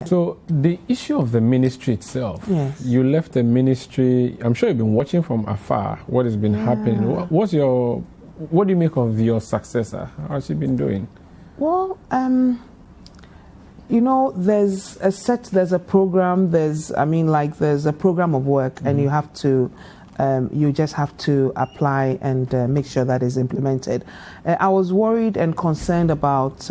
So the issue of the ministry itself, yes. You left the ministry, I'm sure you've been watching from afar what has been happening. What do you make of your successor? How's she been doing? Well, you know, there's a program, there's a program of work, and you have to, you just have to apply and make sure that is implemented. I was worried and concerned about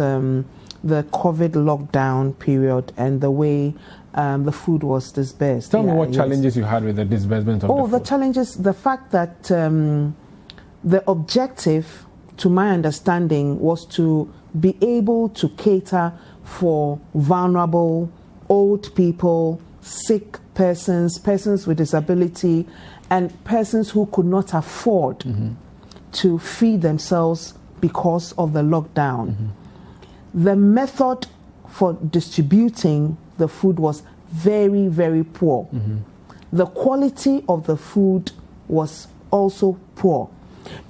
the COVID lockdown period and the way the food was disbursed. Tell me what challenges you had with the disbursement of the food. The challenges, the fact that the objective, to my understanding, was to be able to cater for vulnerable, old people, sick persons, persons with disability, and persons who could not afford to feed themselves because of the lockdown. The method for distributing the food was very, very poor. The quality of the food was also poor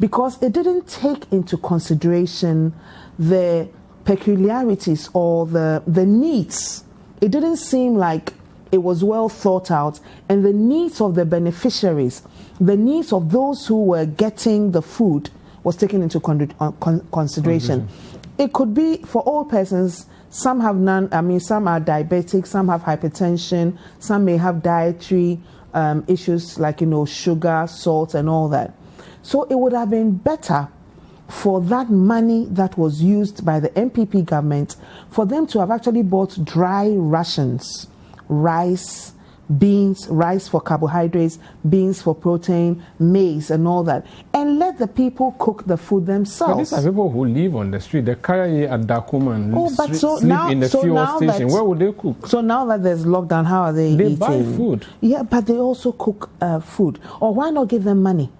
because it didn't take into consideration the peculiarities or the needs. It didn't seem like it was well thought out, and the needs of the beneficiaries, the needs of those who were getting the food was taken into consideration. It could be for all persons. Some have some are diabetic, some have hypertension, some may have dietary issues like, sugar, salt, and all that. So it would have been better for that money that was used by the MPP government for them to have actually bought dry rations, rice, beans, rice for carbohydrates, beans for protein, maize, and all that, and let the people cook the food themselves. But these are people who live on the street. The Karaye at Dakuman sleep in the fuel station. Where would they cook? So now that there's lockdown, how are they eating? They buy food. Yeah, but they also cook food. Or why not give them money?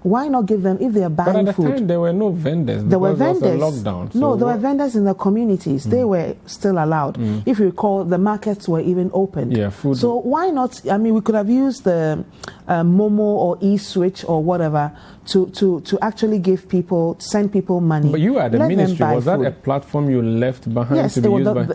Why not give them if they are buying food? But at the time, there were no vendors. There were vendors. There was a lockdown. So no, there were vendors in the communities. They were still allowed. If you recall, the markets were even open. Yeah, food. So why not? We could have used the Momo or eSwitch or whatever to actually give people, send people money. But you were at the ministry. Was that a platform you left behind? Yes,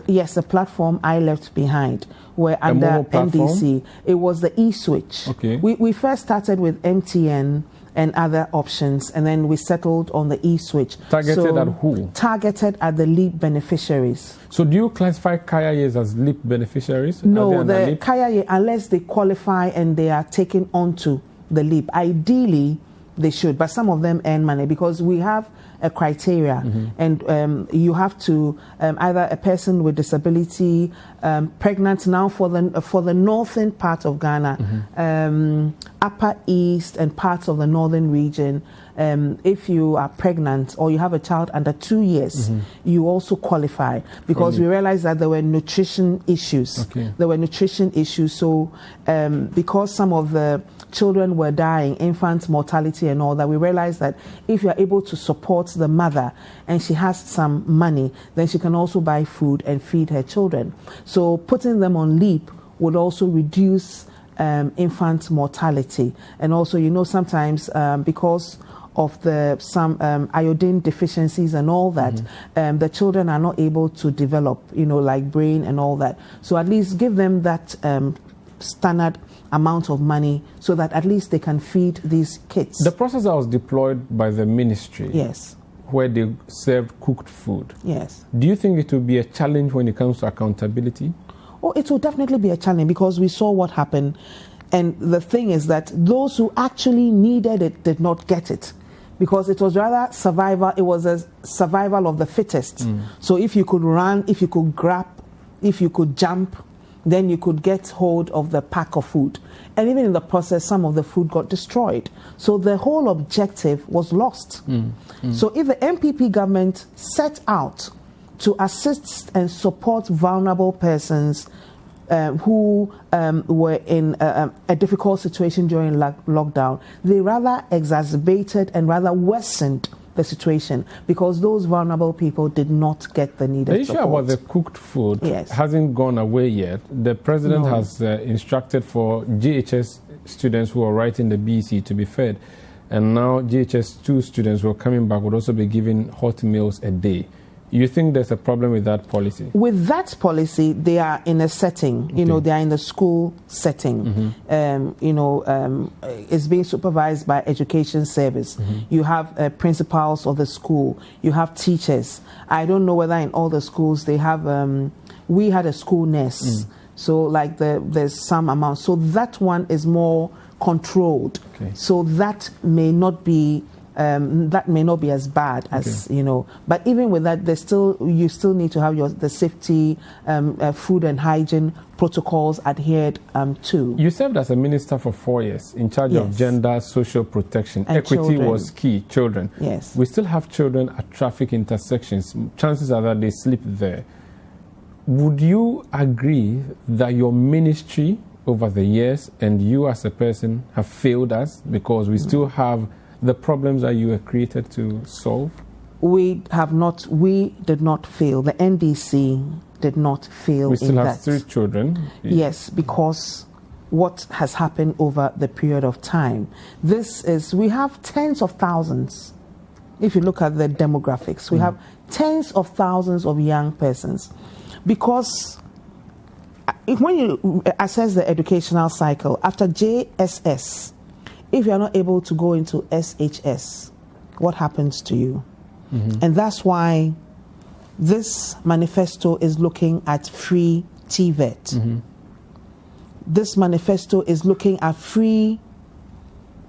yes, the platform I left behind were under NDC. It was the eSwitch. Okay. We first started with MTN and other options, and then we settled on the eSwitch. Targeted at who? Targeted at the LEAP beneficiaries. So do you classify Kayayes as LEAP beneficiaries? No, the Kayaye, unless they qualify and they are taken onto the LEAP. Ideally, they should, but some of them earn money because we have a criteria, and you have to either a person with disability, pregnant now for the northern part of Ghana, upper east and parts of the northern region. If you are pregnant or you have a child under 2 years, you also qualify because we realized that there were nutrition issues. There were nutrition issues. So because some of the children were dying, infant mortality and all that, we realized that if you are able to support the mother and she has some money, then she can also buy food and feed her children. So putting them on LEAP would also reduce infant mortality. And also, sometimes because of some iodine deficiencies and all that, the children are not able to develop, like brain and all that. So at least give them that standard amount of money so that at least they can feed these kids. The process that was deployed by the ministry, yes, where they served cooked food, yes, do you think it will be a challenge when it comes to accountability? Oh, it will definitely be a challenge because we saw what happened, and the thing is that those who actually needed it did not get it because it was rather survival. It was a survival of the fittest. So if you could run, if you could grab, if you could jump, then you could get hold of the pack of food. And even in the process, some of the food got destroyed. So the whole objective was lost. So if the MPP government set out to assist and support vulnerable persons who were in a difficult situation during lockdown, they rather exacerbated and rather worsened the situation because those vulnerable people did not get the needed support. The issue about the cooked food hasn't gone away yet. The president has instructed for GHS students who are writing the BC to be fed, and now GHS 2 students who are coming back would also be given hot meals a day. You think there's a problem with that policy? With that policy, they are in a setting, you know, they are in the school setting. It's being supervised by education service. You have principals of the school. You have teachers. I don't know whether in all the schools they have, we had a school nurse. So like there's some amount. So that one is more controlled. So that may not be as bad as but even with that, you still need to have the safety, food and hygiene protocols adhered to. You served as a minister for 4 years in charge of gender, social protection, and equity children. Was key. Children. Yes. We still have children at traffic intersections. Chances are that they sleep there. Would you agree that your ministry over the years and you as a person have failed us because we still have the problems that you were created to solve? We did not fail. The NDC did not fail. We still have 3 children. Yes, because what has happened over the period of time. We have tens of thousands. If you look at the demographics, we have tens of thousands of young persons. Because when you assess the educational cycle, after JSS, if you are not able to go into SHS, what happens to you? And that's why this manifesto is looking at free TVET. This manifesto is looking at free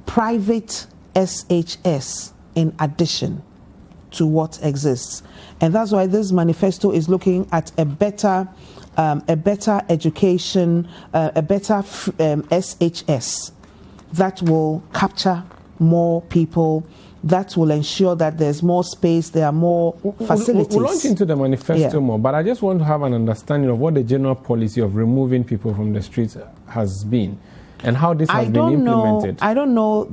private SHS in addition to what exists. And that's why this manifesto is looking at a better education, a better SHS that will capture more people, that will ensure that there's more space, there are more facilities. We'll launch into the manifesto more, but I just want to have an understanding of what the general policy of removing people from the streets has been and how this has been implemented. I don't know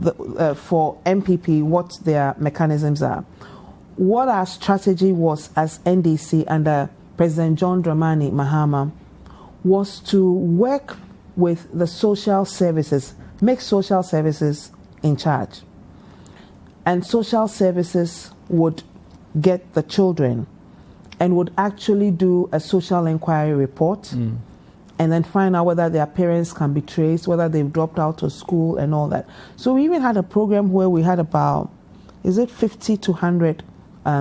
for MPP what their mechanisms are. What our strategy was as NDC under President John Dramani Mahama was to work with the social services, make social services in charge. And social services would get the children and would actually do a social inquiry report and then find out whether their parents can be traced, whether they've dropped out of school and all that. So we even had a program where we had about, 50 to 100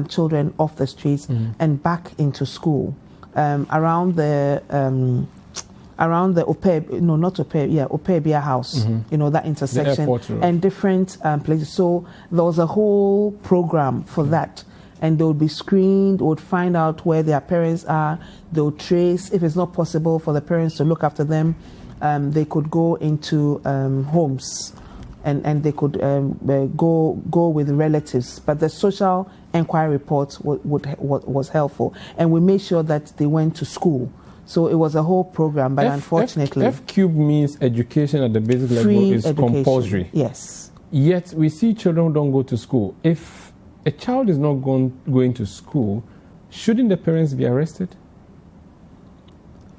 children off the streets and back into school around the Opebia house, that intersection and different places. So there was a whole program for that. And they would be screened, would find out where their parents are, they would trace. If it's not possible for the parents to look after them, they could go into homes and they could go with relatives. But the social inquiry report was helpful. And we made sure that they went to school. So it was a whole program, but unfortunately... F-cube means education at the basic level is compulsory. Yes. Yet we see children who don't go to school. If a child is not going to school, shouldn't the parents be arrested?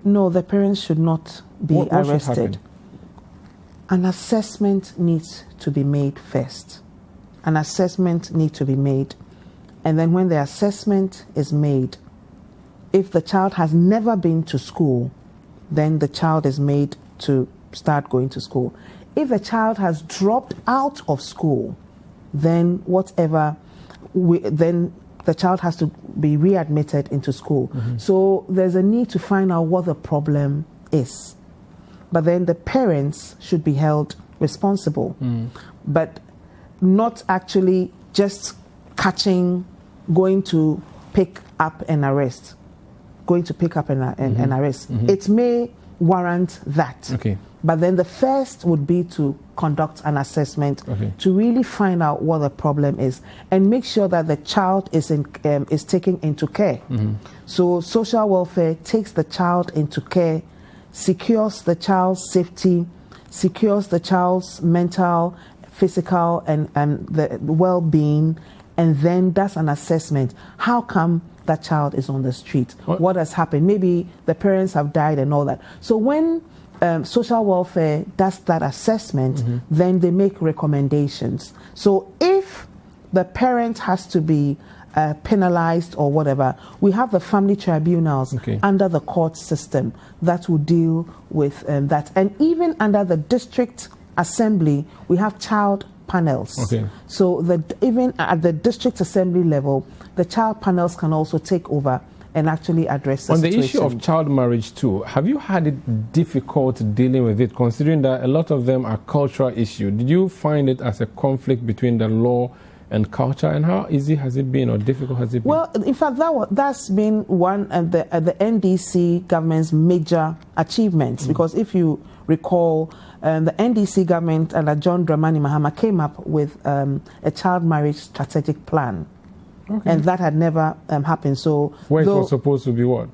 No, the parents should not be arrested. What should happen? An assessment needs to be made first. An assessment needs to be made. And then when the assessment is made, if the child has never been to school, then the child is made to start going to school. If the child has dropped out of school, then then the child has to be readmitted into school. So there's a need to find out what the problem is. But then the parents should be held responsible, but not actually just going to pick up and arrest. It may warrant that. Okay. But then the first would be to conduct an assessment to really find out what the problem is and make sure that the child is taken into care. So social welfare takes the child into care, secures the child's safety, secures the child's mental, physical, and the well-being, and then does an assessment. How come that child is on the street? What has happened? Maybe the parents have died and all that. So when social welfare does that assessment, then they make recommendations. So if the parent has to be penalized or whatever, we have the family tribunals under the court system that will deal with that. And even under the district assembly, we have child panels. So even at the district assembly level, the child panels can also take over and actually address the situation. On the issue of child marriage too, have you had it difficult dealing with it, considering that a lot of them are cultural issues? Did you find it as a conflict between the law and culture, and how easy has it been or difficult has it been? Well, in fact, that's been one of the NDC government's major achievements, because if you recall, the NDC government under John Dramani Mahama came up with a child marriage strategic plan, and that had never happened. So where it was supposed to be what?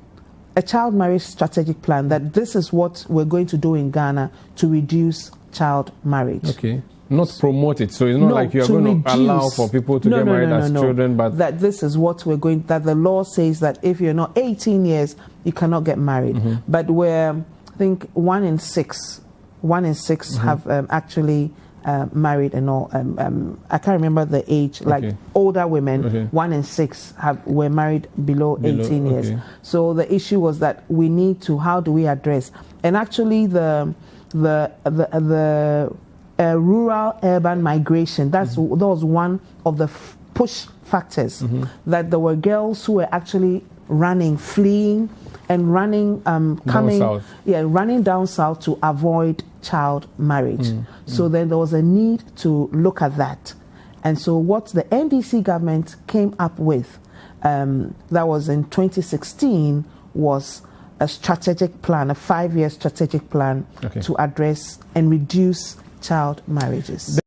A child marriage strategic plan, that this is what we're going to do in Ghana to reduce child marriage. Not promote it, so it's not like you're going to allow for people to get married as children, but that this is what we're going, that the law says that if you're not 18 years, you cannot get married. But where I think 1 in 6 have actually married and all. I can't remember the age, like older women, 1 in 6 were married below 18 years. So the issue was that we need to, how do we address? And actually the rural-urban migration, that was one of the push factors, that there were girls who were actually fleeing and running down south to avoid child marriage. So then there was a need to look at that. And so what the NDC government came up with, that was in 2016, was a strategic plan, a 5-year strategic plan to address and reduce child marriages.